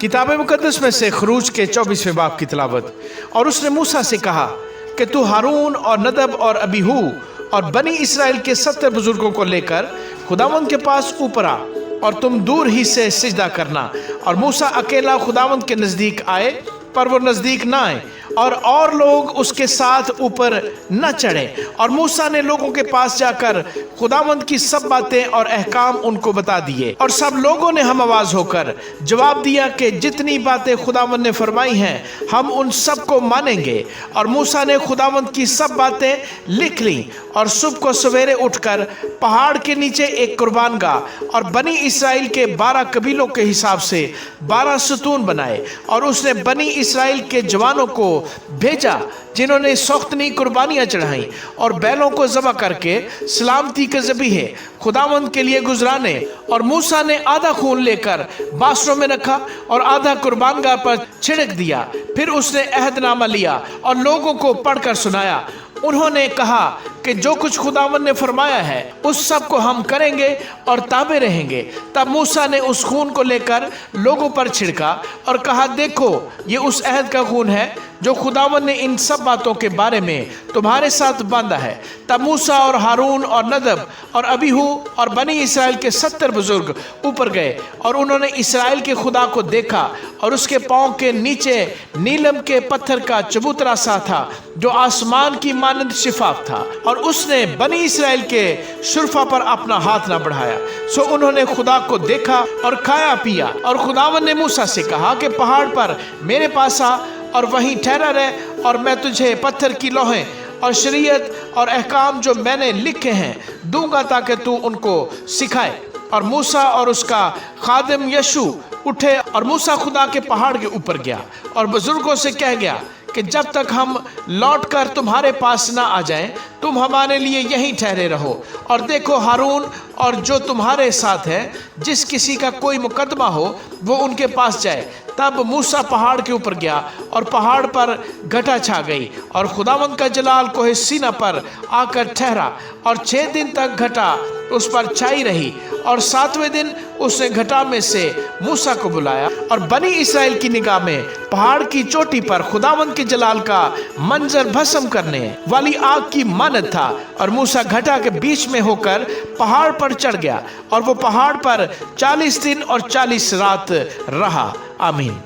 किताब मुकद्दस में से खरूज के 24वें बाब की तिलावत। और उसने मूसा से कहा कि तू हारून और नदब और अबीहू और बनी इसराइल के 70 बुजुर्गों को लेकर खुदावंद के पास ऊपर आ, और तुम दूर ही से सिजदा करना। और मूसा अकेला खुदावंद के नजदीक आए, पर वो नजदीक ना आए, और लोग उसके साथ ऊपर न चढ़े। और मूसा ने लोगों के पास जाकर खुदावंद की सब बातें और अहकाम उनको बता दिए। और सब लोगों ने हम आवाज होकर जवाब दिया कि जितनी बातें खुदावंद ने फरमाई हैं हम उन सब को मानेंगे। और मूसा ने खुदावंद की सब बातें लिख ली, और सुबह को सवेरे उठकर पहाड़ के नीचे एक कुर्बानगाह और बनी इसराइल के 12 कबीलों के हिसाब से 12 सतून बनाए। और उसने बनी इसराइल के जवानों को भेजा जिन्होंने सख्तनी कुर्बानियां चढ़ाई और बैलों को ज़बह करके सलामती के ज़बीहे खुदावंद के लिए गुजराने। और मूसा ने आधा खून लेकर बासरों में रखा और आधा कुर्बानगाह पर छिड़क दिया। फिर उसने अहदनामा लिया और लोगों को पढ़कर सुनाया। उन्होंने कहा कि जो कुछ खुदावंद ने फरमाया है उस सब को हम करेंगे और ताबे रहेंगे। तब मूसा ने उस खून को लेकर लोगों पर छिड़का और कहा, देखो ये उस अहद का खून है जो खुदावंद ने इन सब बातों के बारे में तुम्हारे साथ बांधा है। तब मूसा और हारून और नदब और अबीहू और बनी इसराइल के 70 बुजुर्ग ऊपर गए, और उन्होंने इसराइल के खुदा को देखा। और उसके पांव के नीचे नीलम के पत्थर का चबूतरा सा था जो आसमान की मानंद शिफाफ था। और उसने बनी इसराइल के शुरफा पर अपना हाथ ना बढ़ाया। सो उन्होंने खुदा को देखा और खाया पिया। और खुदावंद ने मूसा से कहा कि पहाड़ पर मेरे पास आ और वहीं ठहरा रहे, और मैं तुझे पत्थर की लौहें और शरीयत और अहकाम जो मैंने लिखे हैं दूंगा ताकि तू उनको सिखाए। और मूसा और उसका खादिम यशु उठे, और मूसा खुदा के पहाड़ के ऊपर गया और बुजुर्गों से कह गया कि जब तक हम लौटकर तुम्हारे पास ना आ जाएं तुम हमारे लिए यहीं ठहरे रहो। और देखो हारून और जो तुम्हारे साथ है, जिस किसी का कोई मुकदमा हो वो उनके पास जाए। तब मूसा पहाड़ के ऊपर गया और पहाड़ पर घटा छा गई, और खुदावंद का जलाल कोहे सीना पर आकर ठहरा। और 6 दिन तक घटा उस पर छाई रही। और 7वें दिन उसने घटा में से मूसा को बुलाया, और बनी इसराइल की निगाह में पहाड़ की चोटी पर खुदावंद के जलाल का मंजर भस्म करने वाली आग की मानद था। और मूसा घटा के बीच में होकर पहाड़ पर चढ़ गया, और वो पहाड़ पर 40 दिन और 40 रात रहा। आमीन।